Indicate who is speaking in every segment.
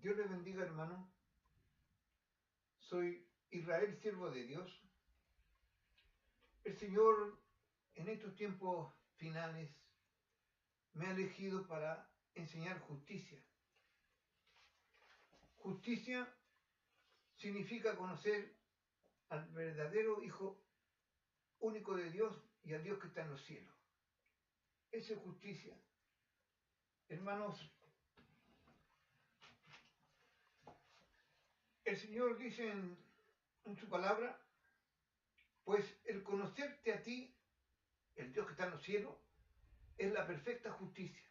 Speaker 1: Dios les bendiga, hermano. Soy Israel, siervo de Dios. El Señor, en estos tiempos finales, me ha elegido para enseñar justicia. Justicia significa conocer al verdadero Hijo único de Dios y al Dios que está en los cielos. Esa es justicia. Hermanos, el Señor dice en su palabra, pues el conocerte a ti, el Dios que está en los cielos, es la perfecta justicia,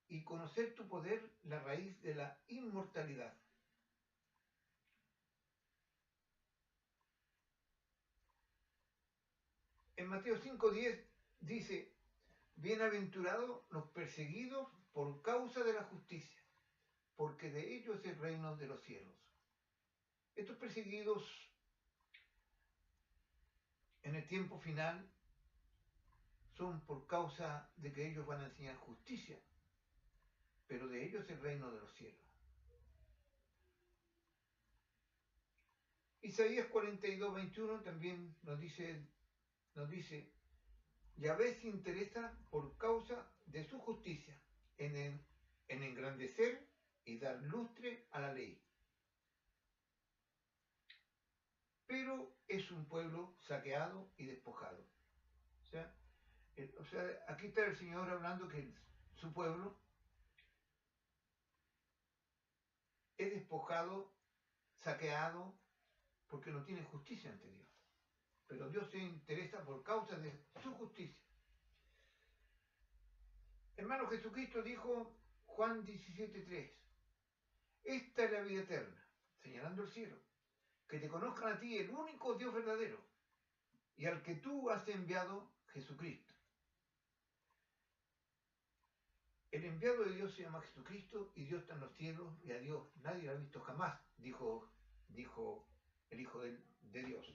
Speaker 1: y conocer tu poder, la raíz de la inmortalidad. En Mateo 5:10 dice, bienaventurados los perseguidos por causa de la justicia, porque de ellos es el reino de los cielos. Estos perseguidos en el tiempo final son por causa de que ellos van a enseñar justicia, pero de ellos es el reino de los cielos. Isaías 42:21 también nos dice, Yahvé se interesa por causa de su justicia en engrandecer y dar lustre a la ley. Pero es un pueblo saqueado y despojado. O sea, aquí está el Señor hablando que su pueblo es despojado, saqueado, porque no tiene justicia ante Dios. Pero Dios se interesa por causa de su justicia. Hermano, Jesucristo dijo, Juan 17:3, esta es la vida eterna, señalando el cielo, que te conozcan a ti, el único Dios verdadero, y al que tú has enviado, Jesucristo. El enviado de Dios se llama Jesucristo, y Dios está en los cielos, y a Dios nadie lo ha visto jamás, dijo el Hijo de Dios.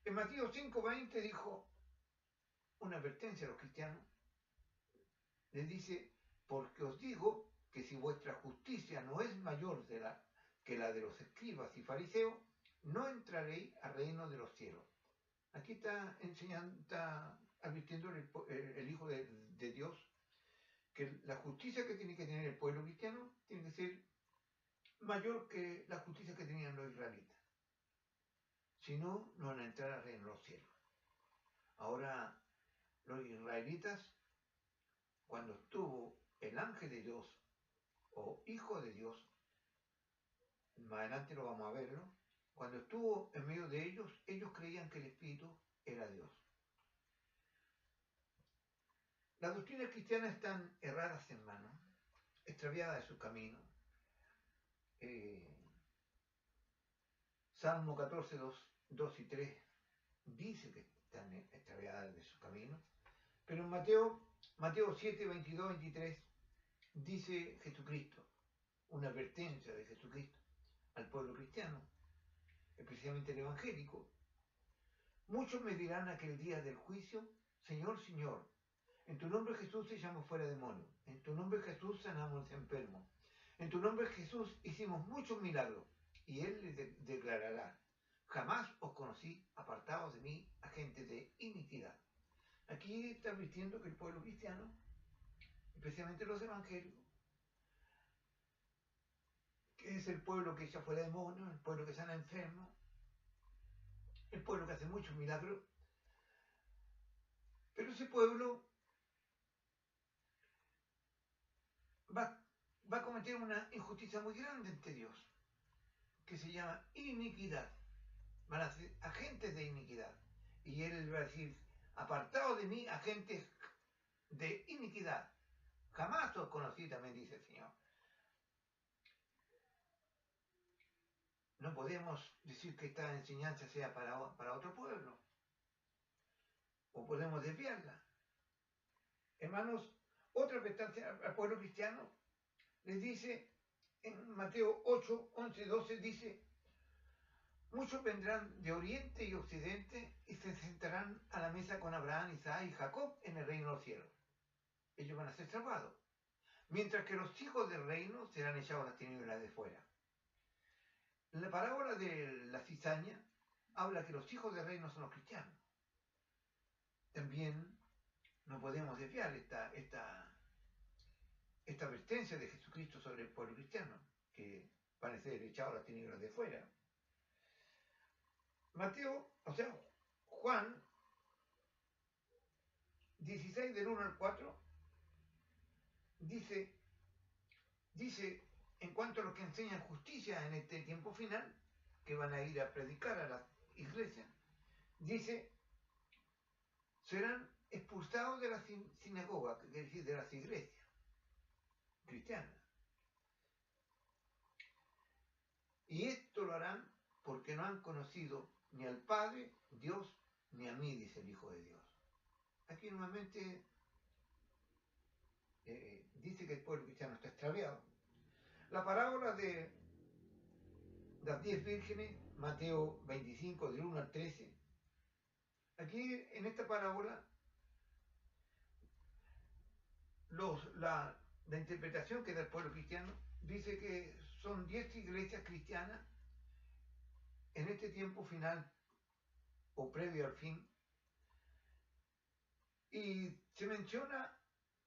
Speaker 1: En Mateo 5:20 dijo una advertencia a los cristianos. Les dice, porque os digo que si vuestra justicia no es mayor que la de los escribas y fariseos, no entraréis al reino de los cielos. Aquí está enseñando, está advirtiendo el Hijo de Dios que la justicia que tiene que tener el pueblo cristiano tiene que ser mayor que la justicia que tenían los israelitas. Si no, no van a entrar al reino de los cielos. Ahora, los israelitas, cuando estuvo el ángel de Dios o hijo de Dios, más adelante lo vamos a verlo, cuando estuvo en medio de ellos, ellos creían que el Espíritu era Dios. Las doctrinas cristianas están erradas, hermano, extraviadas de su camino. Salmo 14, 2 y 3 dice que están extraviadas de su camino, pero en Mateo 7, 22, 23 dice Jesucristo, una advertencia de Jesucristo al pueblo cristiano, especialmente el evangélico. Muchos me dirán aquel día del juicio, Señor, Señor, en tu nombre Jesús echamos fuera demonios, en tu nombre Jesús sanamos enfermos, en tu nombre Jesús hicimos muchos milagros. Y él les declarará, jamás os conocí, apartados de mí, agentes de iniquidad. Aquí está advirtiendo que el pueblo cristiano, especialmente los evangélicos, que es el pueblo que echa fuera demonios, el pueblo que sana enfermos, el pueblo que hace muchos milagros, pero ese pueblo va a cometer una injusticia muy grande ante Dios, que se llama iniquidad. Van a ser agentes de iniquidad. Y él va a decir, apartados de mí, agentes de iniquidad. Jamás os conocí, también dice el Señor. No podemos decir que esta enseñanza sea para otro pueblo. O podemos desviarla. Hermanos, otra advertencia al pueblo cristiano les dice en Mateo 8, 11, 12, dice, muchos vendrán de oriente y occidente y se sentarán a la mesa con Abraham, Isaac y Jacob en el reino de los cielos. Ellos van a ser salvados. mientras que los hijos del reino serán echados a las tinieblas de fuera. La parábola de la cizaña habla que los hijos del reino son los cristianos. También no podemos desviar esta advertencia de Jesucristo sobre el pueblo cristiano, que van a ser echados a las tinieblas de fuera. Juan 16 del 1 al 4 dice en cuanto a los que enseñan justicia en este tiempo final, que van a ir a predicar a la iglesia, dice, serán expulsados de la sinagoga, que quiere decir de las iglesias cristianas. Y esto lo harán porque no han conocido ni al Padre, Dios, ni a mí, dice el Hijo de Dios. Aquí nuevamente dice que el pueblo cristiano está extraviado. La parábola de las 10 vírgenes, Mateo 25, del 1 al 13. Aquí, en esta parábola, la interpretación que da el pueblo cristiano dice que son 10 iglesias cristianas en este tiempo final o previo al fin, y se menciona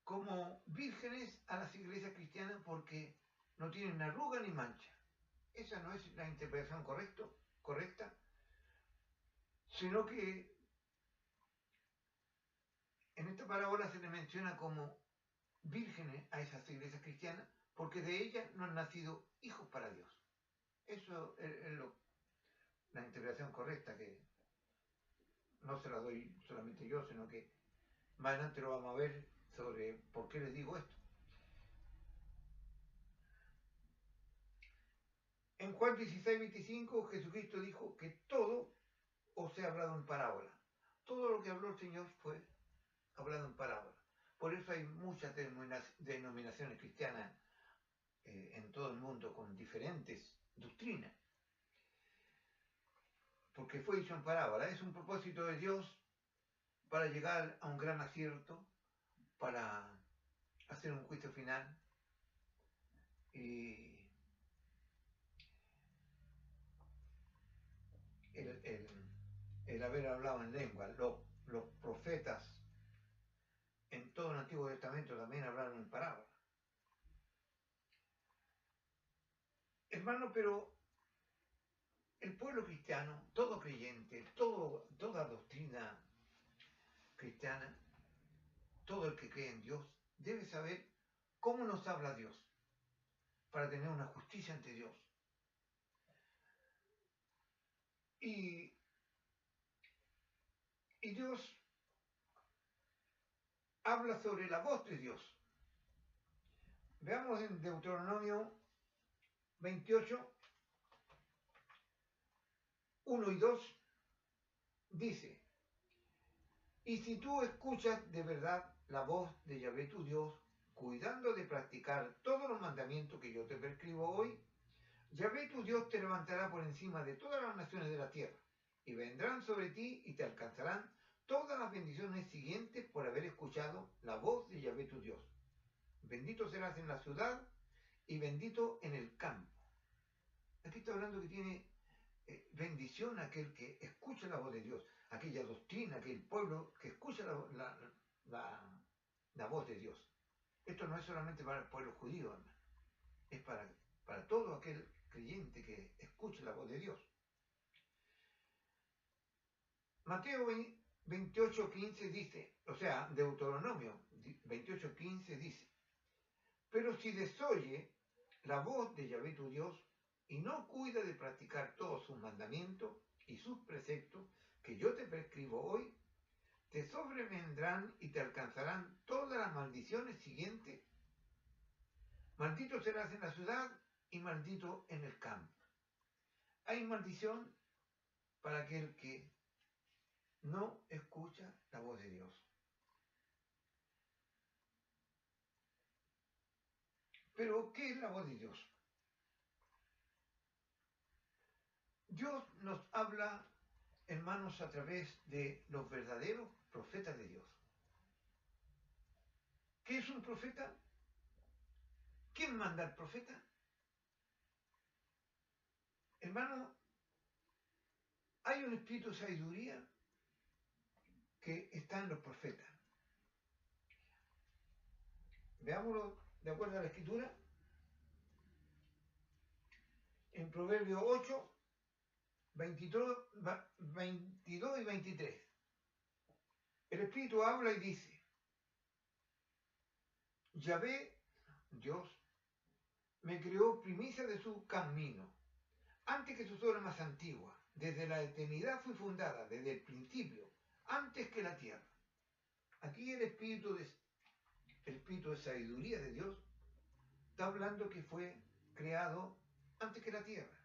Speaker 1: como vírgenes a las iglesias cristianas porque no tienen arruga ni mancha. Esa no es la interpretación correcta, sino que en esta parábola se le menciona como vírgenes a esas iglesias cristianas porque de ellas no han nacido hijos para Dios. Eso es la interpretación correcta, que no se la doy solamente yo, sino que más adelante lo vamos a ver sobre por qué les digo esto. En Juan 16, 25, Jesucristo dijo que todo os he hablado en parábola. Todo lo que habló el Señor fue hablado en parábola. Por eso hay muchas denominaciones cristianas en todo el mundo con diferentes doctrinas. Porque fue dicho en parábola. Es un propósito de Dios para llegar a un gran acierto, para hacer un juicio final. Y el haber hablado en lengua, los profetas en todo el Antiguo Testamento también hablaron en parábola. Hermano, pero el pueblo cristiano, todo creyente, toda doctrina cristiana, todo el que cree en Dios, debe saber cómo nos habla Dios para tener una justicia ante Dios. Y Dios habla sobre la voz de Dios. Veamos en Deuteronomio 28, 1 y 2, dice, y si tú escuchas de verdad la voz de Yahvé tu Dios, cuidando de practicar todos los mandamientos que yo te prescribo hoy, Yahvé tu Dios te levantará por encima de todas las naciones de la tierra, y vendrán sobre ti y te alcanzarán todas las bendiciones siguientes por haber escuchado la voz de Yahvé tu Dios. Bendito serás en la ciudad y bendito en el campo. Aquí está hablando que tiene bendición aquel que escucha la voz de Dios, aquella doctrina, aquel pueblo que escucha la voz de Dios. Esto no es solamente para el pueblo judío, hermano. Es para todo aquel creyente que escuche la voz de Dios. Mateo 28:15 dice, o sea, Deuteronomio 28:15 dice, pero si desoye la voz de Yahvé tu Dios y no cuida de practicar todos sus mandamientos y sus preceptos que yo te prescribo hoy, te sobrevendrán y te alcanzarán todas las maldiciones siguientes. Maldito serás en la ciudad y maldito en el campo. Hay maldición para aquel que no escucha la voz de Dios. Pero, ¿qué es la voz de Dios? Dios nos habla, hermanos, a través de los verdaderos profetas de Dios. ¿Qué es un profeta? ¿Quién manda al profeta? Hermano, hay un espíritu de sabiduría que está en los profetas. Veámoslo de acuerdo a la Escritura. En Proverbios 8, 22 y 23. El Espíritu habla y dice: Yahvé, Dios, me creó primicia de su camino, antes que sus obras más antiguas. Desde la eternidad fui fundada, desde el principio, antes que la tierra. Aquí el espíritu de sabiduría de Dios está hablando que fue creado antes que la tierra.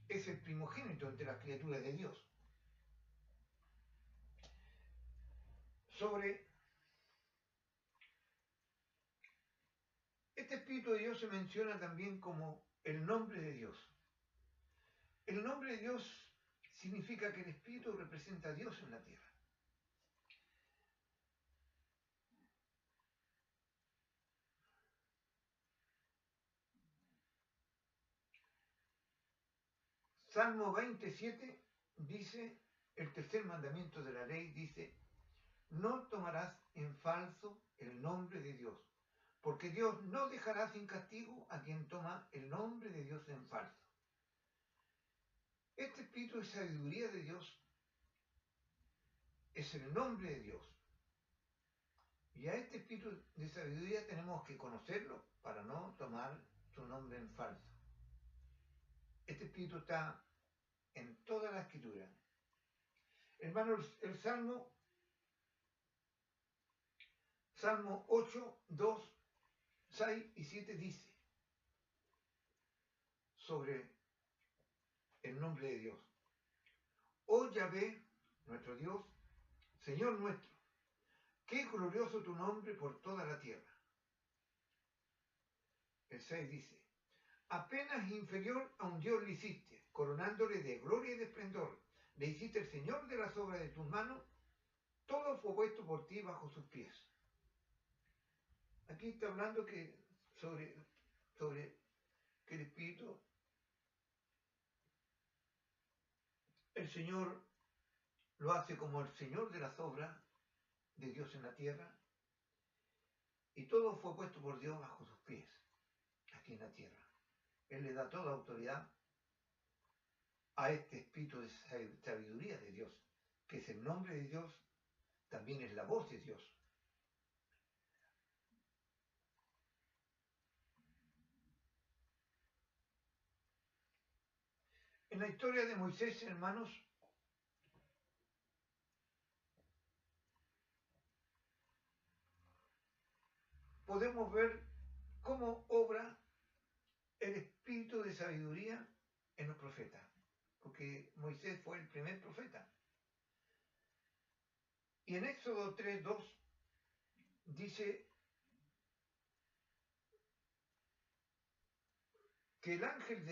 Speaker 1: Es el primogénito entre las criaturas de Dios. Sobre este espíritu de Dios se menciona también como el nombre de Dios. El nombre de Dios significa que el espíritu representa a Dios en la tierra. Salmo 27 dice, el tercer mandamiento de la ley dice: no tomarás en falso el nombre de Dios, porque Dios no dejará sin castigo a quien toma el nombre de Dios en falso. Este espíritu de sabiduría de Dios es el nombre de Dios. Y a este espíritu de sabiduría tenemos que conocerlo para no tomar su nombre en falso. Este espíritu está en toda la Escritura. Hermanos, el Salmo 8, 2, 6 y 7 dice sobre el nombre de Dios: oh Yahvé, nuestro Dios, Señor nuestro, qué glorioso tu nombre por toda la tierra. El 6 dice: apenas inferior a un Dios le hiciste, coronándole de gloria y de esplendor. Le hiciste el Señor de las obras de tus manos, todo fue puesto por ti bajo sus pies. Aquí está hablando sobre que el Espíritu, el Señor lo hace como el Señor de las obras de Dios en la tierra, y todo fue puesto por Dios bajo sus pies, aquí en la tierra. Él le da toda autoridad a este espíritu de sabiduría de Dios, que es el nombre de Dios, también es la voz de Dios. En la historia de Moisés, hermanos, podemos ver cómo obra el espíritu de sabiduría en los profetas, porque Moisés fue el primer profeta. Y en Éxodo 3:2 dice que el ángel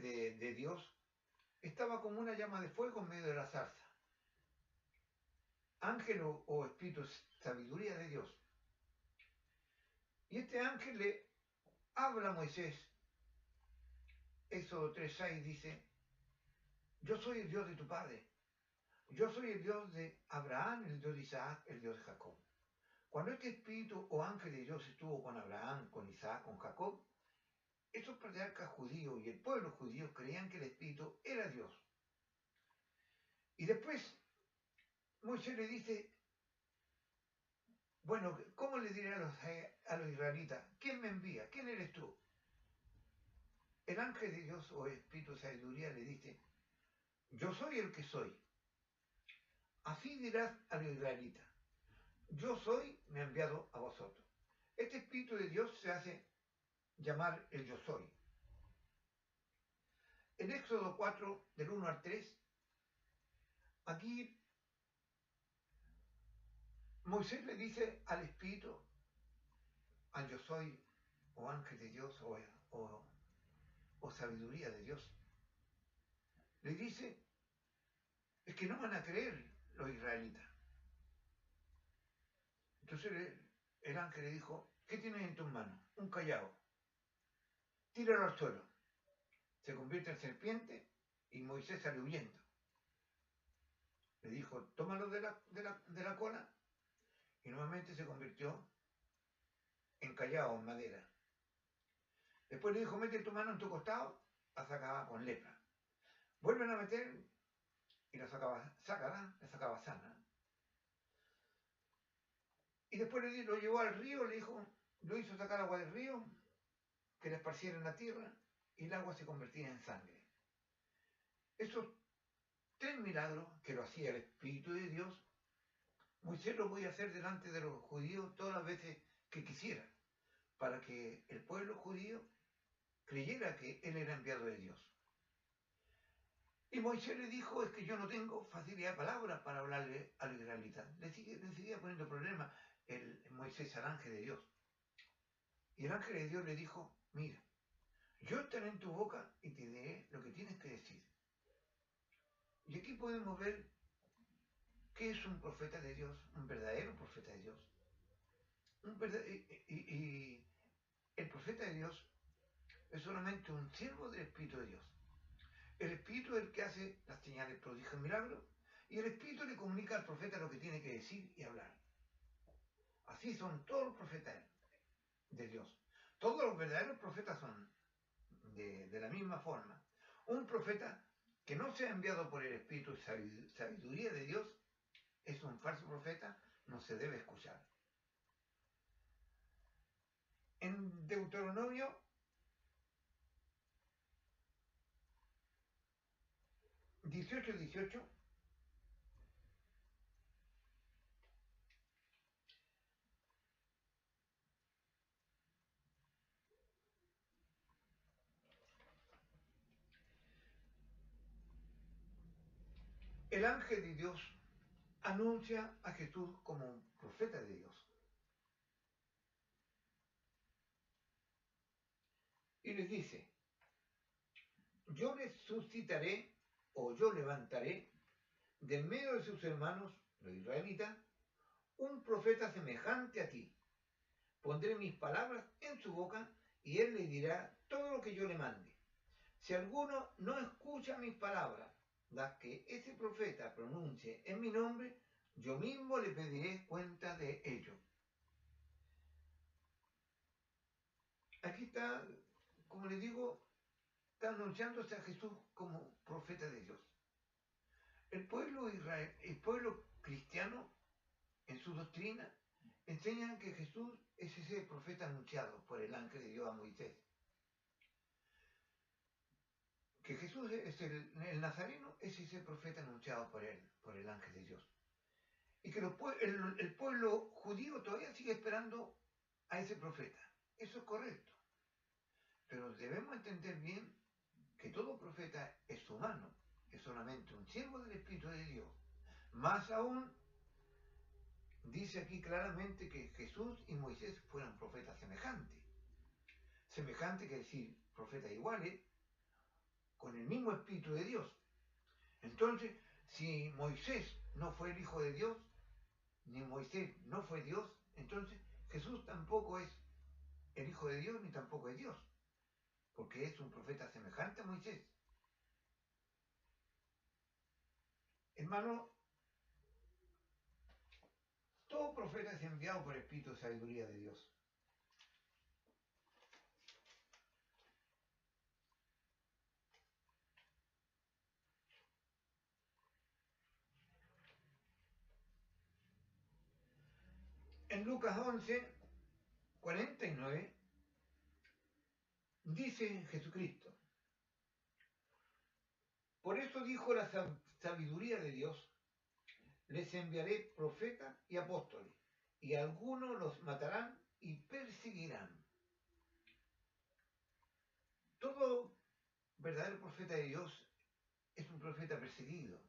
Speaker 1: de Dios estaba como una llama de fuego en medio de la zarza. Ángel o espíritu de sabiduría de Dios. Y este ángel le habla a Moisés. Éxodo 3:6 dice: yo soy el Dios de tu padre. Yo soy el Dios de Abraham, el Dios de Isaac, el Dios de Jacob. Cuando este espíritu o ángel de Dios estuvo con Abraham, con Isaac, con Jacob, esos patriarcas judíos y el pueblo judío creían que el espíritu era Dios. Y después Moisés le dice: bueno, ¿cómo le diré a los israelitas? ¿Quién me envía? ¿Quién eres tú? El ángel de Dios o espíritu de sabiduría le dice: yo soy el que soy. Así dirás a los israelitas: yo soy, me ha enviado a vosotros. Este espíritu de Dios se hace llamar el yo soy. En Éxodo 4, del 1 al 3, aquí Moisés le dice al espíritu, al yo soy, o ángel de Dios, o sabiduría de Dios, le dice: es que no van a creer los israelitas. Entonces el ángel le dijo, ¿qué tienes en tus manos? Un callado. Tíralo al suelo. Se convierte en serpiente y Moisés sale huyendo. Le dijo, tómalo de la cola y nuevamente se convirtió en callado, en madera. Después le dijo, mete tu mano en tu costado, la sacaba con lepra. Vuelven a meter y la sacaba sana. Y después lo llevó al río, le dijo, lo hizo sacar agua del río, que la esparciera en la tierra, y el agua se convertía en sangre. Esos 3 milagros que lo hacía el Espíritu de Dios, Moisés lo podía hacer delante de los judíos todas las veces que quisiera, para que el pueblo judío creyera que él era enviado de Dios. Y Moisés le dijo, es que yo no tengo facilidad de palabra para hablarle al israelita. Le seguía poniendo problemas el Moisés al ángel de Dios. Y el ángel de Dios le dijo, mira, yo estaré en tu boca y te diré lo que tienes que decir. Y aquí podemos ver qué es un profeta de Dios, un verdadero profeta de Dios. Y el profeta de Dios es solamente un siervo del Espíritu de Dios. El Espíritu es el que hace las señales, prodigios, milagros, y el Espíritu le comunica al profeta lo que tiene que decir y hablar. Así son todos los profetas de Dios. Todos los verdaderos profetas son de la misma forma. Un profeta que no sea enviado por el Espíritu y sabiduría de Dios es un falso profeta, no se debe escuchar. En Deuteronomio 18:18 el ángel de Dios anuncia a Jesús como un profeta de Dios. Y les dice, yo les suscitaré o yo levantaré de medio de sus hermanos, los israelitas, un profeta semejante a ti. Pondré mis palabras en su boca y él le dirá todo lo que yo le mande. Si alguno no escucha mis palabras, las que ese profeta pronuncie en mi nombre, yo mismo le pediré cuenta de ello. Aquí está, como les digo, está anunciándose a Jesús como profeta de Dios. El pueblo cristiano, en su doctrina, enseñan que Jesús es ese profeta anunciado por el ángel de Dios a Moisés. Que Jesús es el Nazareno, es ese profeta anunciado por él, por el ángel de Dios. Y que el pueblo judío todavía sigue esperando a ese profeta. Eso es correcto. Pero debemos entender bien que todo profeta es humano, es solamente un siervo del Espíritu de Dios. Más aún, dice aquí claramente que Jesús y Moisés fueron profetas semejantes. Semejante quiere decir profetas iguales, con el mismo Espíritu de Dios. Entonces, si Moisés no fue el Hijo de Dios, ni Moisés no fue Dios, entonces Jesús tampoco es el Hijo de Dios, ni tampoco es Dios, porque es un profeta semejante a Moisés. Hermano, todo profeta es enviado por el Espíritu de sabiduría de Dios. En Lucas 11:49 dice Jesucristo, por eso dijo la sabiduría de Dios, les enviaré profetas y apóstoles, y algunos los matarán y perseguirán. Todo verdadero profeta de Dios es un profeta perseguido.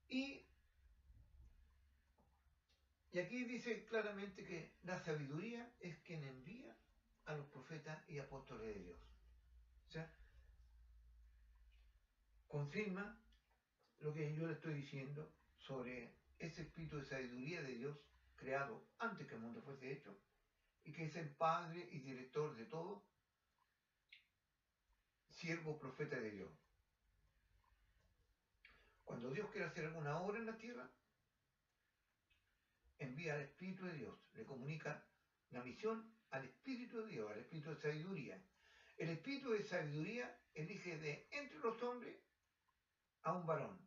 Speaker 1: Y aquí dice claramente que la sabiduría es quien envía a los profetas y apóstoles de Dios. O sea, confirma lo que yo le estoy diciendo sobre ese espíritu de sabiduría de Dios, creado antes que el mundo fuese hecho, y que es el Padre y director de todo, siervo profeta de Dios. Cuando Dios quiere hacer alguna obra en la tierra, envía al Espíritu de Dios, le comunica la misión al Espíritu de Dios, al Espíritu de sabiduría. El Espíritu de sabiduría elige de entre los hombres a un varón.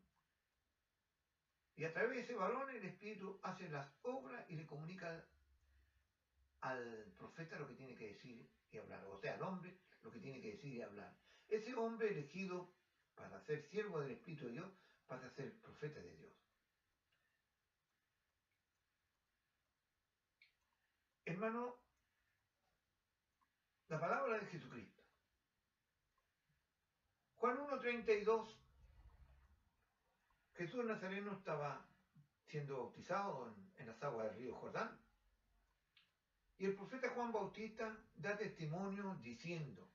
Speaker 1: Y a través de ese varón el Espíritu hace las obras y le comunica al profeta lo que tiene que decir y hablar, o sea, al hombre lo que tiene que decir y hablar. Ese hombre elegido para ser siervo del Espíritu de Dios, para ser profeta de Dios. Hermano, la palabra de Jesucristo. Juan 1:32, Jesús Nazareno estaba siendo bautizado en las aguas del río Jordán. Y el profeta Juan Bautista da testimonio diciendo: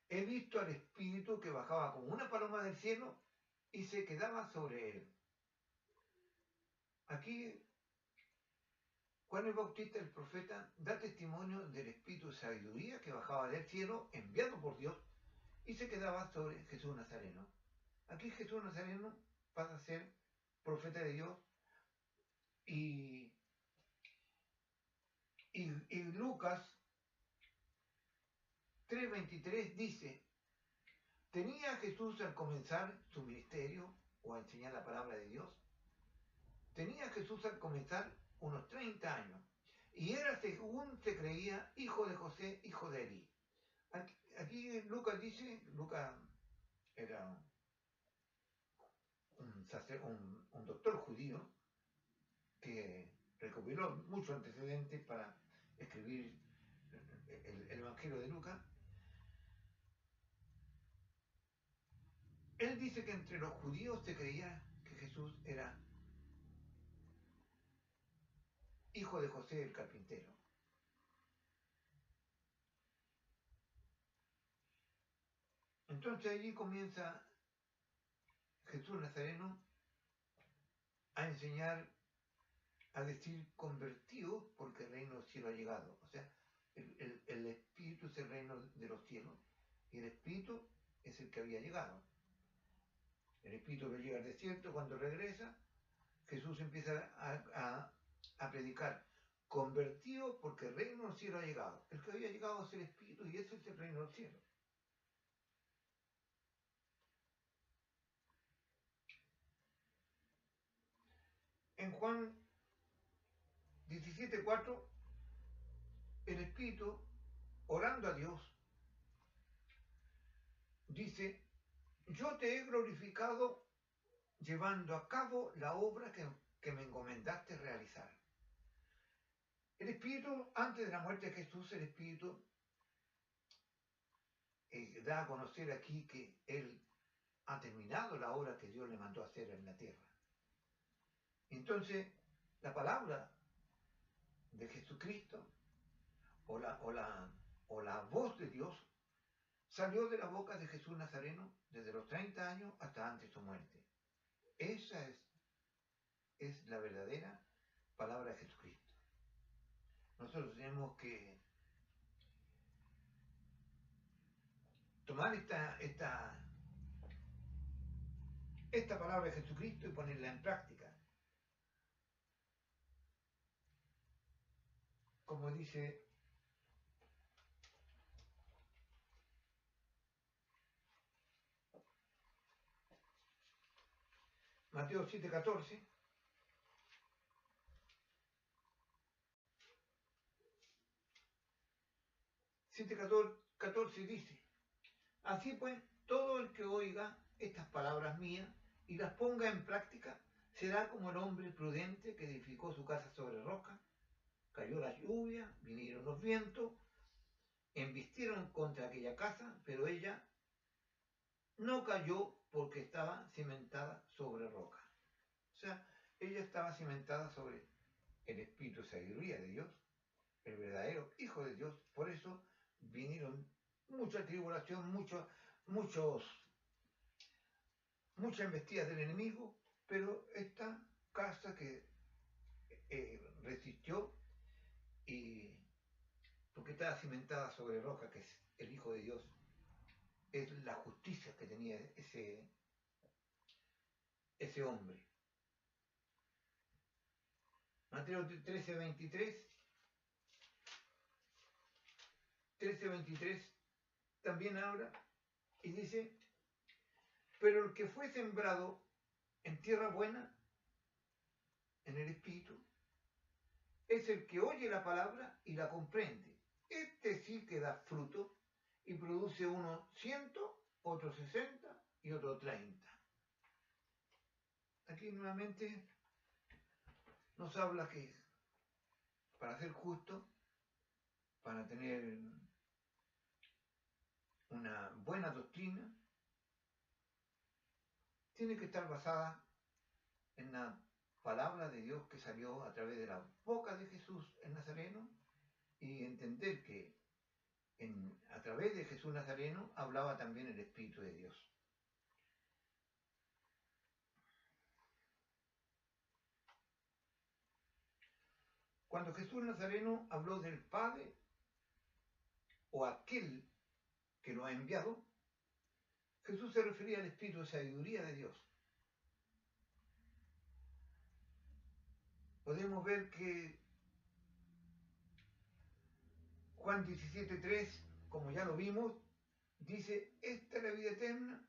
Speaker 1: he visto al Espíritu que bajaba como una paloma del cielo y se quedaba sobre él. Aquí Juan el Bautista, el profeta, da testimonio del Espíritu de sabiduría que bajaba del cielo, enviado por Dios, y se quedaba sobre Jesús Nazareno. Aquí Jesús Nazareno pasa a ser profeta de Dios y Lucas 3:23 dice: tenía Jesús al comenzar su ministerio o a enseñar la palabra de Dios, tenía Jesús al comenzar unos 30 años y era, según se creía, hijo de José, hijo de Elí. Aquí Lucas dice, Lucas era un doctor judío que recopiló muchos antecedentes para escribir el Evangelio de Lucas. Él dice que entre los judíos se creía que Jesús era hijo de José el carpintero. Entonces allí comienza Jesús Nazareno a enseñar, a decir: convertidos porque el reino del cielo ha llegado. O sea, el Espíritu es el reino de los cielos y el Espíritu es el que había llegado. El Espíritu que llega al desierto, cuando regresa, Jesús empieza a predicar: convertidos porque el reino del cielo ha llegado. El que había llegado es el Espíritu y ese es el reino del cielo. En Juan 17:4, el Espíritu, orando a Dios, dice: yo te he glorificado llevando a cabo la obra que me encomendaste realizar. El Espíritu, antes de la muerte de Jesús, el Espíritu da a conocer aquí que Él ha terminado la obra que Dios le mandó a hacer en la tierra. Entonces, la palabra de Jesucristo o la voz de Dios salió de la boca de Jesús Nazareno desde los 30 años hasta antes de su muerte. Esa es la verdadera palabra de Jesucristo. Nosotros tenemos que tomar esta palabra de Jesucristo y ponerla en práctica. Como dice Mateo 7:14, dice: así pues, todo el que oiga estas palabras mías y las ponga en práctica será como el hombre prudente que edificó su casa sobre roca. Cayó la lluvia, vinieron los vientos, embistieron contra aquella casa, pero ella no cayó porque estaba cimentada sobre roca. O sea, ella estaba cimentada sobre el Espíritu de sabiduría de Dios, el verdadero Hijo de Dios. Por eso vinieron mucha tribulación, muchas embestidas del enemigo, pero esta casa que resistió, y porque estaba cimentada sobre roca, que es el Hijo de Dios. Es la justicia que tenía ese hombre. Mateo 13:23 también habla y dice: pero el que fue sembrado en tierra buena, en el Espíritu, es el que oye la palabra y la comprende. Este sí que da fruto y produce uno 100, otro 60 y otro 30. Aquí nuevamente nos habla que para ser justo, para tener una buena doctrina, tiene que estar basada en la palabra de Dios que salió a través de la boca de Jesús el Nazareno, y entender que a través de Jesús Nazareno hablaba también el Espíritu de Dios. Cuando Jesús Nazareno habló del Padre o aquel que lo ha enviado, Jesús se refería al Espíritu de sabiduría de Dios. Podemos ver que Juan 17:3, como ya lo vimos, dice: esta es la vida eterna,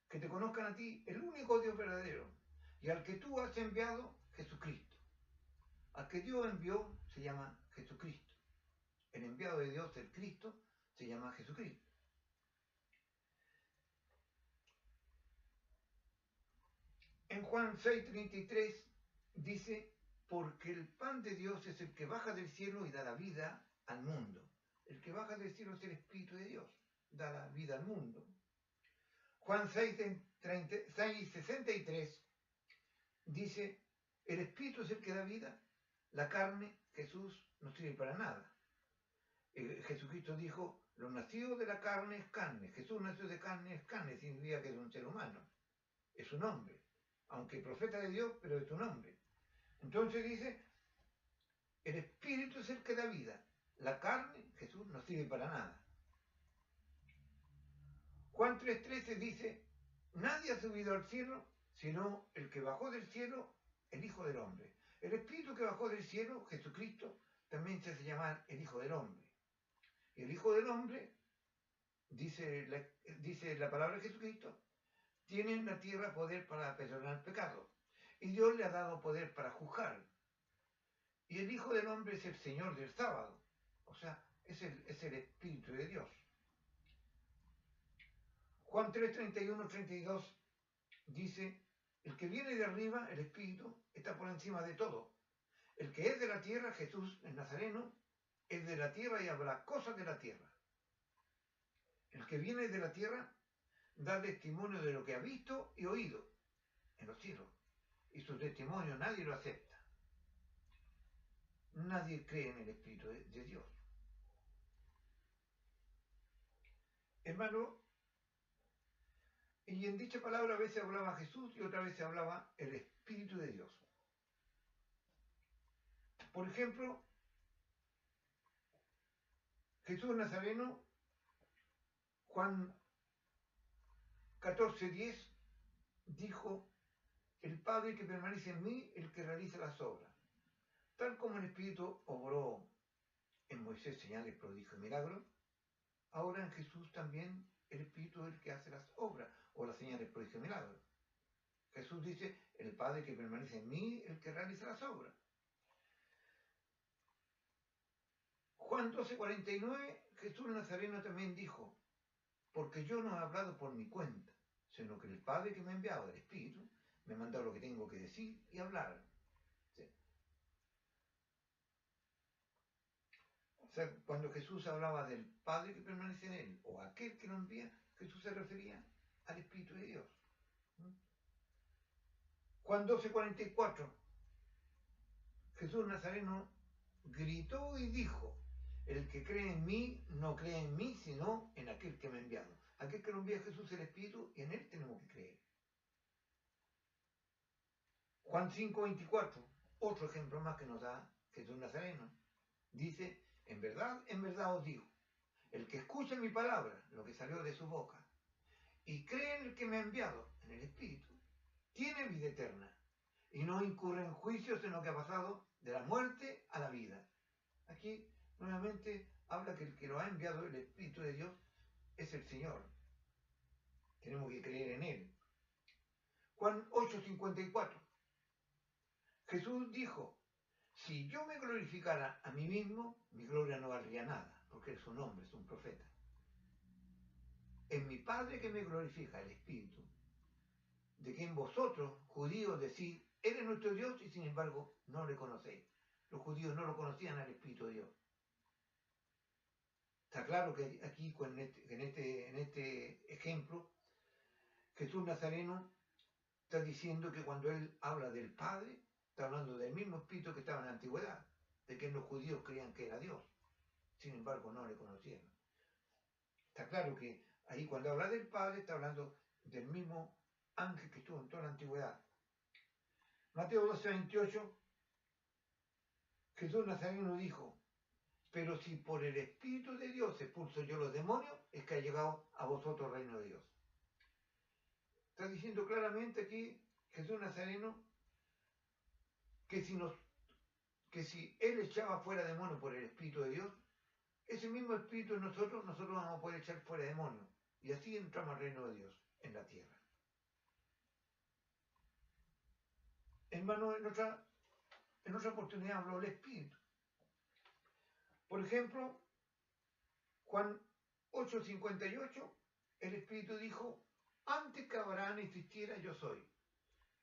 Speaker 1: que te conozcan a ti, el único Dios verdadero, y al que tú has enviado, Jesucristo. Al que Dios envió se llama Jesucristo. El enviado de Dios, el Cristo, se llama Jesucristo. En Juan 6:33 dice: porque el pan de Dios es el que baja del cielo y da la vida al mundo. El que baja del cielo es el Espíritu de Dios, da la vida al mundo. Juan 6:63 dice: el Espíritu es el que da vida, la carne, Jesús, no sirve para nada. Jesucristo dijo: lo nacido de la carne es carne. Jesús nació de carne, es carne, significa que es un ser humano, es un hombre, aunque profeta de Dios, pero es un hombre. Entonces dice: el Espíritu es el que da vida, la carne, Jesús, no sirve para nada. Juan 3:13 dice: nadie ha subido al cielo sino el que bajó del cielo, el Hijo del Hombre. El Espíritu que bajó del cielo, Jesucristo, también se hace llamar el Hijo del Hombre. Y el Hijo del Hombre, dice la palabra de Jesucristo, tiene en la tierra poder para perdonar pecados. Y Dios le ha dado poder para juzgar. Y el Hijo del Hombre es el Señor del sábado. O sea, es el Espíritu de Dios. Juan 3:31-32 dice: el que viene de arriba, el Espíritu, está por encima de todo. El que es de la tierra, Jesús, el Nazareno, es de la tierra y habla cosas de la tierra. El que viene de la tierra da testimonio de lo que ha visto y oído en los cielos. Y su testimonio nadie lo acepta. Nadie cree en el Espíritu de Dios. Hermano, y en dicha palabra a veces hablaba Jesús y otra vez se hablaba el Espíritu de Dios. Por ejemplo, Jesús Nazareno, Juan 14:10, dijo: el Padre que permanece en mí, el que realiza las obras. Tal como el Espíritu obró en Moisés señales, prodigios y milagros, ahora en Jesús también el Espíritu es el que hace las obras o las señales, prodigios y milagros. Jesús dice: el Padre que permanece en mí, el que realiza las obras. Juan 12:49, Jesús Nazareno también dijo: porque yo no he hablado por mi cuenta, sino que el Padre que me ha enviado, el Espíritu, me ha mandado lo que tengo que decir y hablar. ¿Sí? O sea, cuando Jesús hablaba del Padre que permanece en él, o aquel que lo envía, Jesús se refería al Espíritu de Dios. Juan 12:44, Jesús Nazareno gritó y dijo: el que cree en mí, no cree en mí, sino en aquel que me ha enviado. Aquel que lo envía a Jesús, el Espíritu, y en él tenemos que creer. Juan 5:24, otro ejemplo más que nos da Jesús Nazareno. Dice, en verdad os digo, el que escucha mi palabra, lo que salió de su boca, y cree en el que me ha enviado, en el Espíritu, tiene vida eterna y no incurre en juicio, sino que ha pasado de la muerte a la vida. Aquí nuevamente habla que el que lo ha enviado, el Espíritu de Dios, es el Señor. Tenemos que creer en Él. Juan 8:54. Jesús dijo, si yo me glorificara a mí mismo, mi gloria no valdría nada, porque es un hombre, es un profeta. Es mi Padre que me glorifica, el Espíritu, de quien vosotros, judíos, decís, Él es nuestro Dios y sin embargo no le conocéis. Los judíos no lo conocían al Espíritu de Dios. Está claro que aquí en este ejemplo, Jesús Nazareno está diciendo que cuando Él habla del Padre, está hablando del mismo Espíritu que estaba en la antigüedad, de que los judíos creían que era Dios. Sin embargo, no le conocieron. Está claro que ahí cuando habla del Padre, está hablando del mismo ángel que estuvo en toda la antigüedad. Mateo 12:28, Jesús Nazareno dijo, pero si por el Espíritu de Dios expulso yo los demonios, es que ha llegado a vosotros el reino de Dios. Está diciendo claramente aquí Jesús Nazareno que si Él echaba fuera demonios por el Espíritu de Dios, ese mismo Espíritu en nosotros vamos a poder echar fuera demonios. Y así entramos al reino de Dios en la tierra. Hermano, en otra oportunidad habló del Espíritu. Por ejemplo, Juan 8:58, el Espíritu dijo, antes que Abraham existiera, yo soy.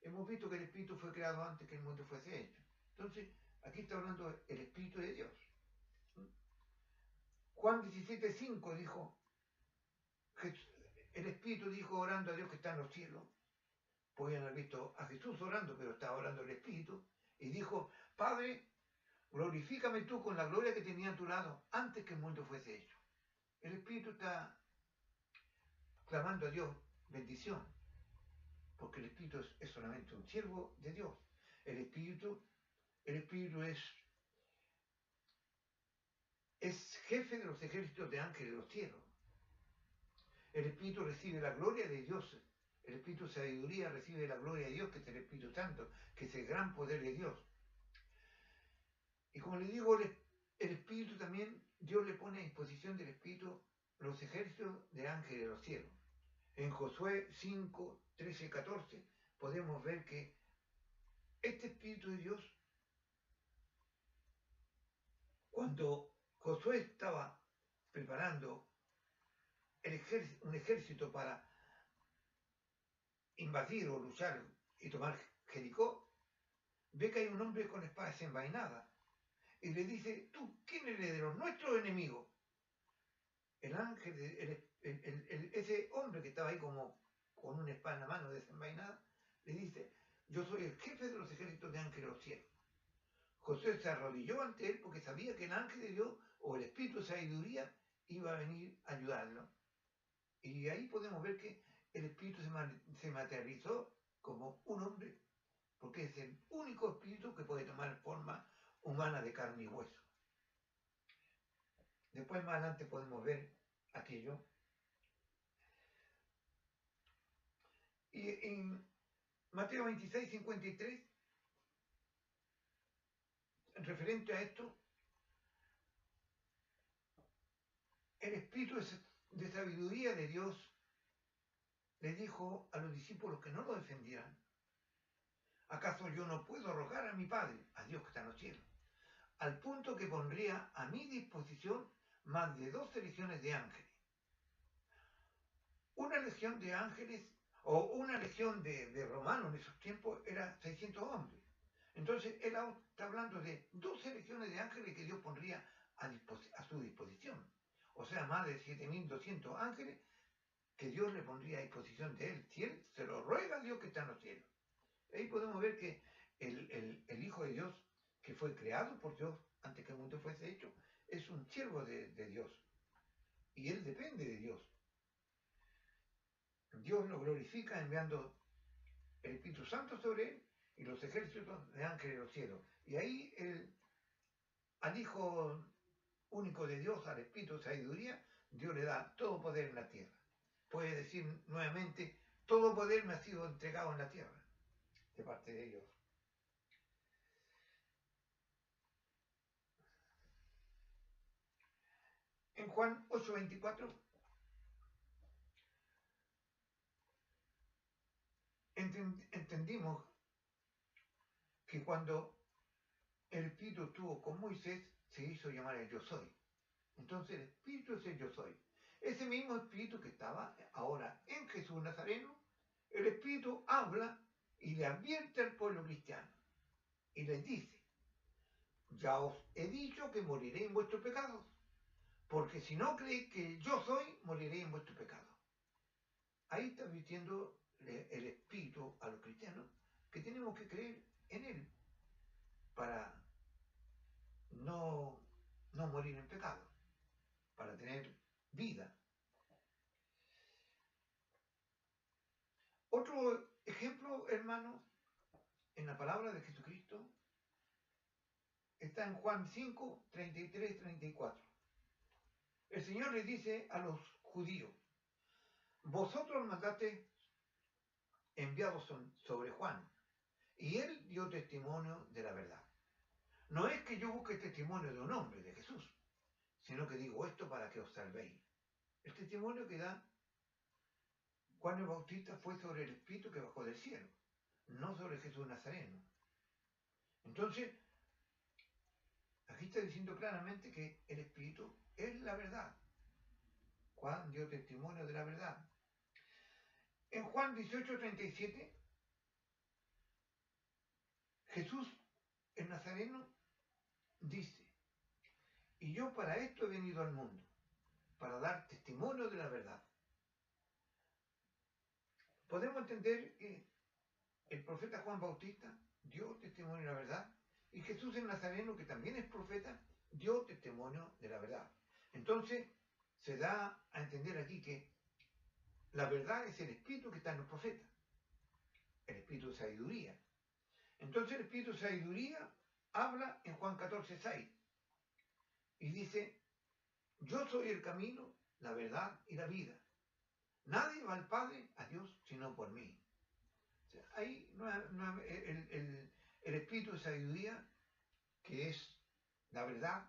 Speaker 1: Hemos visto que el Espíritu fue creado antes que el mundo fuese hecho. Entonces, aquí está hablando el Espíritu de Dios. Juan 17:5 dijo, el Espíritu dijo orando a Dios que está en los cielos. Podían haber visto a Jesús orando, pero estaba orando el Espíritu. Y dijo, Padre, glorifícame tú con la gloria que tenía a tu lado antes que el mundo fuese hecho. El Espíritu está clamando a Dios bendición, porque el Espíritu es solamente un siervo de Dios. El Espíritu es jefe de los ejércitos de ángeles de los cielos. El Espíritu recibe la gloria de Dios. El Espíritu de sabiduría recibe la gloria de Dios, que es el Espíritu Santo, que es el gran poder de Dios. Y como le digo, el Espíritu también, Dios le pone a disposición del Espíritu los ejércitos de ángeles de los cielos. En Josué 5, 13, 14 podemos ver que este Espíritu de Dios, cuando Josué estaba preparando un ejército para invadir o luchar y tomar Jericó, ve que hay un hombre con espada desenvainada y le dice, ¿tú quién eres de los nuestros enemigos? El ángel, ese hombre que estaba ahí como con una espada en la mano desenvainada, le dice, yo soy el jefe de los ejércitos de ángeles de los cielos. José se arrodilló ante él porque sabía que el ángel de Dios o el espíritu de sabiduría iba a venir a ayudarlo. Y ahí podemos ver que el espíritu se materializó como un hombre, porque es el único espíritu que puede tomar forma humana de carne y hueso. Después más adelante podemos ver aquello. Y en Mateo 26:53, referente a esto, el espíritu de sabiduría de Dios le dijo a los discípulos que no lo defendieran. ¿Acaso yo no puedo rogar a mi Padre, a Dios que está en los cielos, al punto que pondría a mi disposición más de 12 legiones de ángeles? Una legión de ángeles o una legión de romanos en esos tiempos era 600 hombres. Entonces él está hablando de 12 legiones de ángeles que Dios pondría a su disposición. O sea, más de 7.200 ángeles que Dios le pondría a disposición de él. Si él se lo ruega a Dios que está en los cielos. Ahí podemos ver que el Hijo de Dios, que fue creado por Dios antes que el mundo fuese hecho, es un siervo de Dios. Y él depende de Dios. Dios lo glorifica enviando el Espíritu Santo sobre él y los ejércitos de ángeles de los cielos. Y ahí al Hijo único de Dios, al Espíritu de sabiduría, Dios le da todo poder en la tierra. Puede decir nuevamente, todo poder me ha sido entregado en la tierra, de parte de Dios. En Juan 8:24 entendimos que cuando el Espíritu estuvo con Moisés, se hizo llamar el Yo Soy. Entonces el Espíritu es el Yo Soy. Ese mismo Espíritu que estaba ahora en Jesús Nazareno, el Espíritu habla y le advierte al pueblo cristiano y les dice: ya os he dicho que moriré en vuestros pecados, porque si no creéis que yo soy, moriré en vuestros pecados. Ahí está advirtiendo el Espíritu a los cristianos que tenemos que creer en Él para no morir en pecado, para tener vida. Otro ejemplo, hermano, en la palabra de Jesucristo, está en Juan 5, 33, 34. El Señor le dice a los judíos: vosotros mandaste enviados sobre Juan, y él dio testimonio de la verdad. No es que yo busque testimonio de un hombre, de Jesús, sino que digo esto para que os salvéis. El testimonio que da Juan el Bautista fue sobre el Espíritu que bajó del cielo, no sobre Jesús Nazareno. Entonces, aquí está diciendo claramente que el Espíritu es la verdad. Juan dio testimonio de la verdad. En Juan 18:37, Jesús el Nazareno dice: y yo para esto he venido al mundo, para dar testimonio de la verdad. Podemos entender que el profeta Juan Bautista dio testimonio de la verdad, y Jesús el Nazareno, que también es profeta, dio testimonio de la verdad. Entonces, se da a entender aquí que la verdad es el espíritu que está en los profetas, el espíritu de sabiduría. Entonces el espíritu de sabiduría habla en Juan 14:6 y dice: yo soy el camino, la verdad y la vida. Nadie va al Padre, a Dios, sino por mí. O sea, ahí el espíritu de sabiduría, que es la verdad,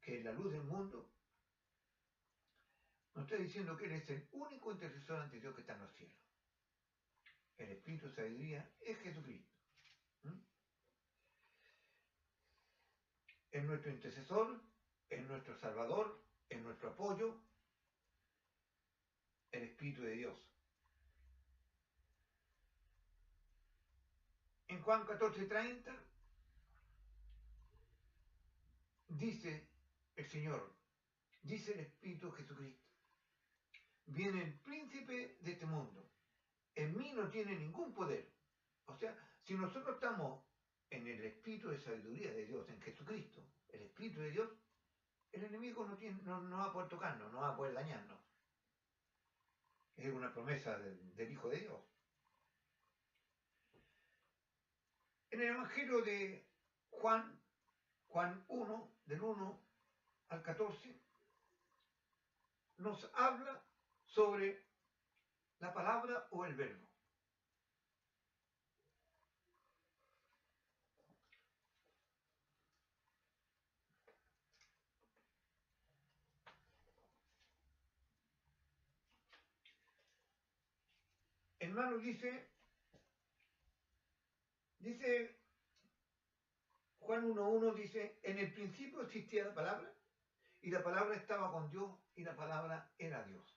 Speaker 1: que es la luz del mundo, nos está diciendo que Él es el único intercesor ante Dios que está en los cielos. El espíritu de sabiduría es Jesucristo. Es nuestro intercesor, es nuestro salvador, es nuestro apoyo, el Espíritu de Dios. En Juan 14:30 dice el Señor, dice el Espíritu de Jesucristo: viene el príncipe de este mundo, en mí no tiene ningún poder. O sea, si nosotros estamos en el Espíritu de sabiduría de Dios, en Jesucristo, el Espíritu de Dios, el enemigo no va a poder tocarnos, no va a poder dañarnos. Es una promesa del Hijo de Dios. En el Evangelio de Juan 1, del 1 al 14, nos habla sobre la palabra o el verbo. Hermano, dice Juan 1:1, dice: en el principio existía la palabra, y la palabra estaba con Dios, y la palabra era Dios.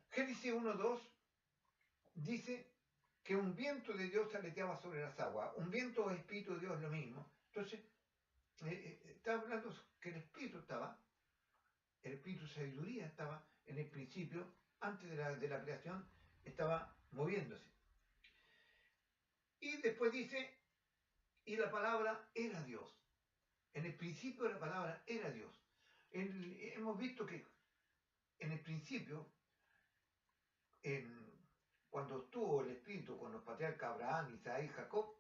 Speaker 1: Génesis 1:2 dice que un viento de Dios aleteaba sobre las aguas. Un viento o espíritu de Dios es lo mismo. Entonces, está hablando que el espíritu de sabiduría estaba en el principio, antes de la creación, estaba moviéndose. Y después dice: y la palabra era Dios. En el principio la palabra era Dios. Hemos visto que en el principio, cuando estuvo el Espíritu con los patriarcas Abraham, Isaac y Jacob,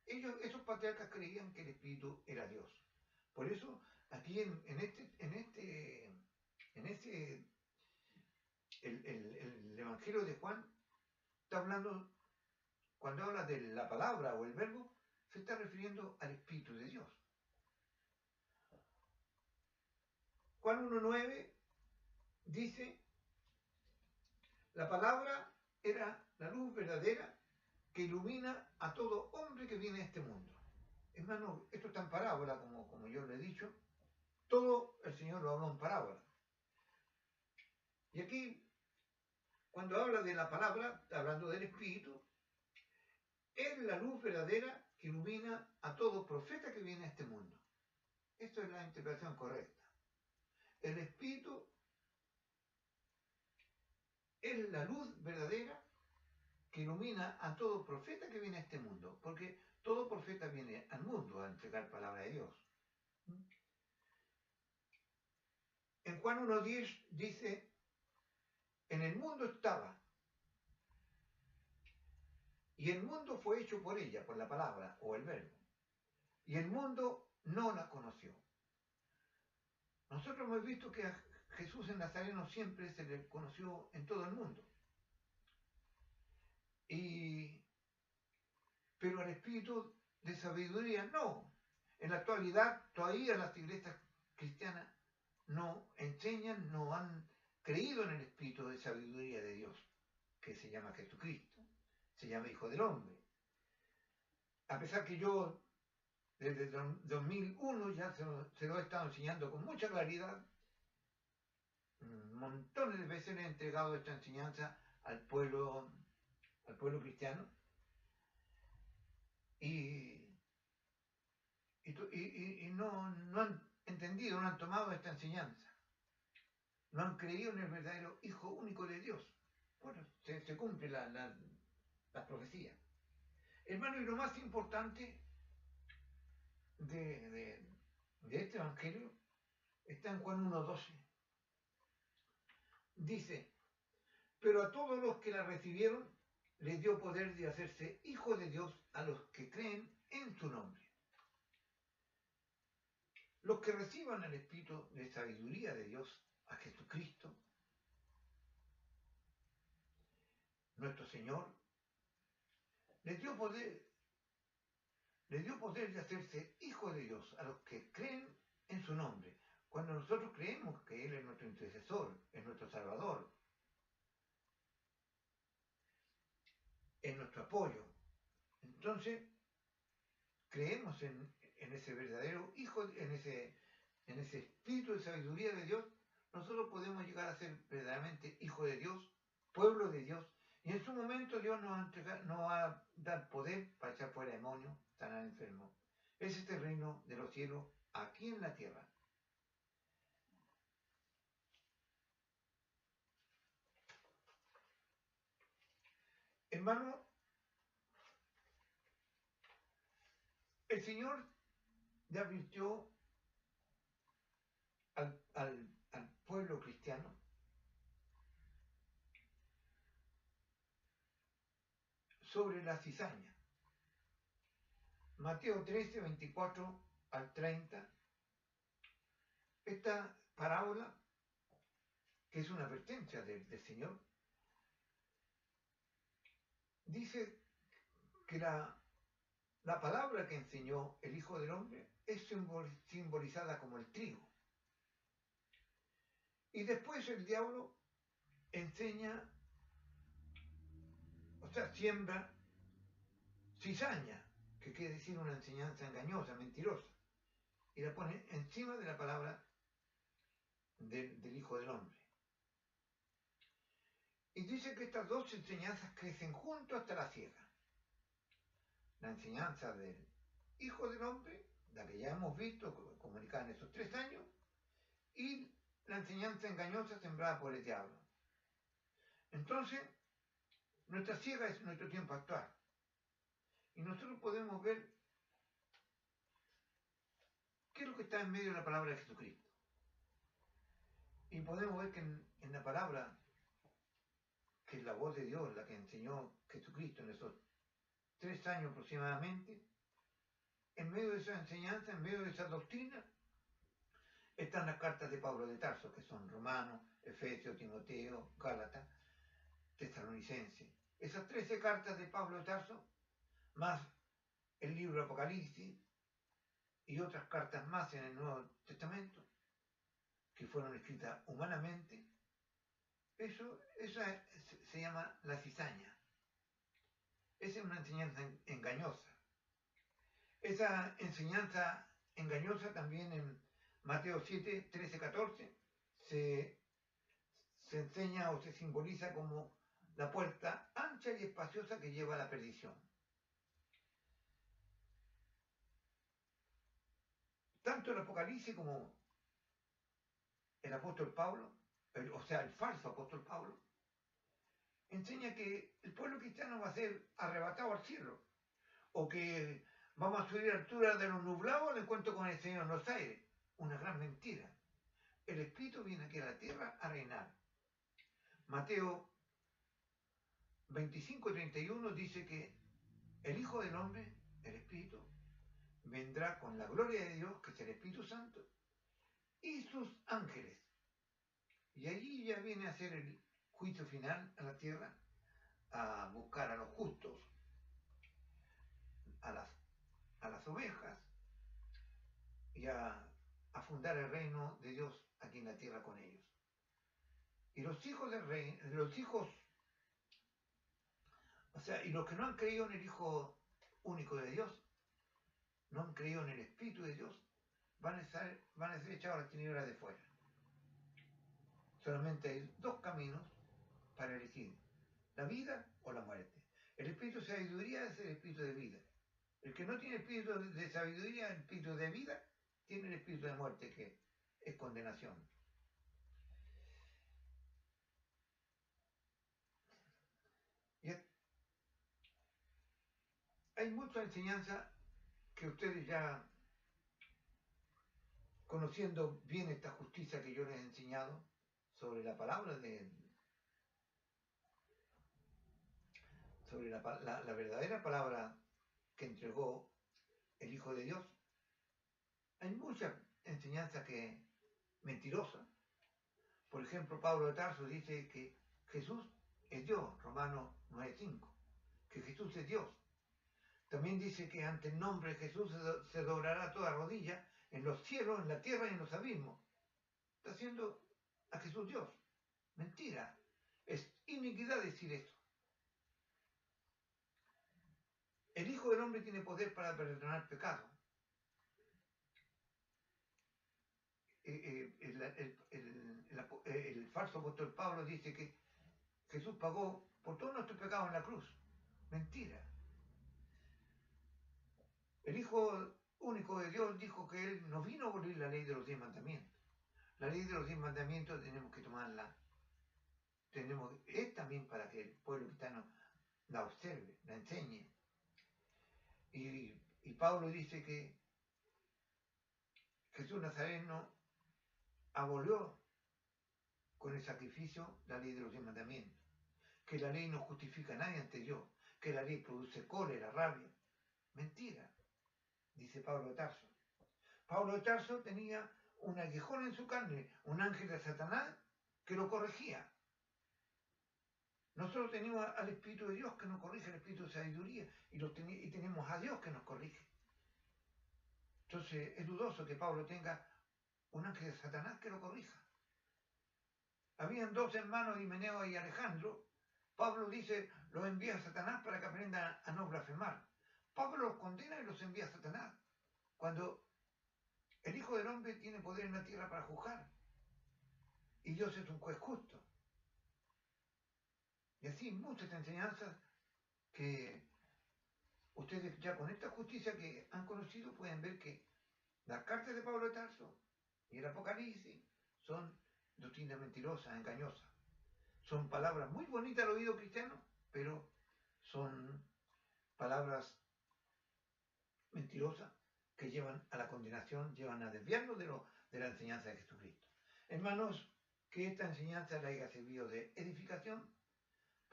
Speaker 1: esos patriarcas creían que el Espíritu era Dios. Por eso, aquí el Evangelio de Juan está hablando, cuando habla de la palabra o el verbo, se está refiriendo al Espíritu de Dios. Juan 1:9 dice, la palabra era la luz verdadera que ilumina a todo hombre que viene a este mundo. Hermano, esto está en parábola, como yo le he dicho. Todo el Señor lo habló en parábola. Y aquí, cuando habla de la palabra, está hablando del Espíritu, es la luz verdadera que ilumina a todo profeta que viene a este mundo. Esto es la interpretación correcta. El Espíritu es la luz verdadera que ilumina a todo profeta que viene a este mundo, porque todo profeta viene al mundo a entregar palabra de Dios. En Juan 1:10 dice, en el mundo estaba, y el mundo fue hecho por ella, por la palabra o el verbo, y el mundo no la conoció. Nosotros hemos visto que a Jesús en Nazareno siempre se le conoció en todo el mundo. Pero el espíritu de sabiduría no. En la actualidad todavía las iglesias cristianas no enseñan, no han creído en el espíritu de sabiduría de Dios, que se llama Jesucristo, se llama Hijo del Hombre. A pesar que yo desde 2001 ya se lo he estado enseñando con mucha claridad, montones de veces le he entregado esta enseñanza al pueblo cristiano, y no han entendido, no han tomado esta enseñanza. No han creído en el verdadero Hijo único de Dios. Bueno, se cumple la profecía. Hermano, y lo más importante de este Evangelio está en Juan 1:12. Dice, pero a todos los que la recibieron les dio poder de hacerse hijos de Dios a los que creen en su nombre. Los que reciban el espíritu de sabiduría de Dios, a Jesucristo, nuestro Señor, les dio poder de hacerse hijos de Dios a los que creen en su nombre. Cuando nosotros creemos que Él es nuestro intercesor, es nuestro Salvador, es nuestro apoyo, entonces creemos en ese verdadero Hijo, en ese espíritu de sabiduría de Dios, nosotros podemos llegar a ser verdaderamente hijos de Dios, pueblo de Dios, y en su momento Dios nos va a dar poder para echar fuera demonios, sanar enfermos. Es este reino de los cielos aquí en la tierra. Hermano, el Señor le advirtió al pueblo cristiano sobre la cizaña. Mateo 13, 24 al 30. Esta parábola, que es una advertencia del Señor, dice que la palabra que enseñó el Hijo del Hombre es simbolizada como el trigo. Y después el diablo enseña, o sea, siembra cizaña, que quiere decir una enseñanza engañosa, mentirosa, y la pone encima de la palabra del Hijo del Hombre. Y dice que estas dos enseñanzas crecen juntos hasta la siega. La enseñanza del Hijo del Hombre, la que ya hemos visto comunicada en estos 3 años, y la enseñanza engañosa sembrada por el diablo. Entonces, nuestra siega es nuestro tiempo actual. Y nosotros podemos ver qué es lo que está en medio de la palabra de Jesucristo. Y podemos ver que en la palabra que es la voz de Dios, la que enseñó Jesucristo en esos 3 años aproximadamente, en medio de esa enseñanza, en medio de esa doctrina, están las cartas de Pablo de Tarso, que son Romanos, Efesios, Timoteo, Gálatas, Tesalonicenses. Esas 13 cartas de Pablo de Tarso, más el libro Apocalipsis y otras cartas más en el Nuevo Testamento, que fueron escritas humanamente, esa se llama la cizaña. Esa es una enseñanza engañosa. Esa enseñanza engañosa también en Mateo 7, 13, 14 se enseña o se simboliza como la puerta ancha y espaciosa que lleva a la perdición. Tanto el Apocalipsis como el apóstol Pablo, el falso apóstol Pablo, enseña que el pueblo cristiano va a ser arrebatado al cielo, o que vamos a subir a la altura de los nublados al encuentro con el Señor en los aires. Una gran mentira. El Espíritu viene aquí a la tierra a reinar. Mateo 25:31 dice que el Hijo del Hombre, el Espíritu, vendrá con la gloria de Dios, que es el Espíritu Santo, y sus ángeles. Y allí ya viene a hacer el juicio final a la tierra, a buscar a los justos, a las ovejas, y a fundar el reino de Dios aquí en la tierra con ellos. Y los hijos del rey, y los que no han creído en el Hijo único de Dios, no han creído en el Espíritu de Dios, van a ser echados a las tinieblas de fuera. Solamente hay 2 caminos para elegir, la vida o la muerte. El espíritu de sabiduría es el espíritu de vida. El que no tiene espíritu de sabiduría, el espíritu de vida, tiene el espíritu de muerte, que es condenación. Y hay mucha enseñanza que ustedes ya, conociendo bien esta justicia que yo les he enseñado sobre la palabra sobre la verdadera palabra que entregó el Hijo de Dios, hay mucha enseñanza que mentirosa. Por ejemplo, Pablo de Tarso dice que Jesús es Dios, Romanos 9:5, que Jesús es Dios. También dice que ante el nombre de Jesús se doblará toda rodilla, en los cielos, en la tierra y en los abismos. Está haciendo a Jesús Dios. Mentira. Es iniquidad decir esto. El Hijo del Hombre tiene poder para perdonar pecados. El falso apóstol Pablo dice que Jesús pagó por todos nuestros pecados en la cruz. Mentira. El Hijo único de Dios dijo que Él no vino a abolir la ley de los 10 mandamientos. La ley de los 10 mandamientos tenemos que tomarla. Es también para que el pueblo cristiano la observe, la enseñe. Y Pablo dice que Jesús Nazareno abolió con el sacrificio la ley de los 10 mandamientos. Que la ley no justifica a nadie ante Dios. Que la ley produce cólera, rabia. Mentira, dice Pablo de Tarso. Pablo de Tarso tenía un aguijón en su carne, un ángel de Satanás que lo corregía. Nosotros tenemos al Espíritu de Dios que nos corrige, el Espíritu de sabiduría, y tenemos a Dios que nos corrige. Entonces es dudoso que Pablo tenga un ángel de Satanás que lo corrija. Habían 2 hermanos, Himeneo y Alejandro. Pablo dice, los envía a Satanás para que aprendan a no blasfemar. Pablo los condena y los envía a Satanás, cuando el Hijo del Hombre tiene poder en la tierra para juzgar. Y Dios es un juez justo. Y así muchas enseñanzas que ustedes ya con esta justicia que han conocido pueden ver que las cartas de Pablo de Tarso y el Apocalipsis son doctrinas mentirosas, engañosas. Son palabras muy bonitas al oído cristiano, pero son palabras mentirosas que llevan a la condenación, llevan a desviarnos de la enseñanza de Jesucristo. Hermanos, que esta enseñanza le haya servido de edificación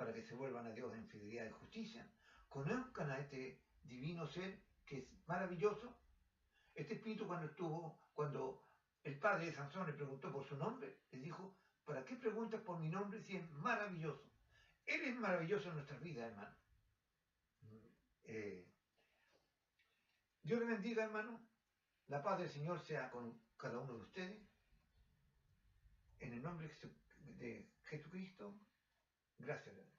Speaker 1: para que se vuelvan a Dios en fidelidad y justicia. Conozcan a este divino ser que es maravilloso. Este espíritu cuando el padre de Sansón le preguntó por su nombre, le dijo, ¿para qué preguntas por mi nombre si es maravilloso? Él es maravilloso en nuestras vidas, hermano. Dios le bendiga, hermano. La paz del Señor sea con cada uno de ustedes. En el nombre de Jesucristo, gracias.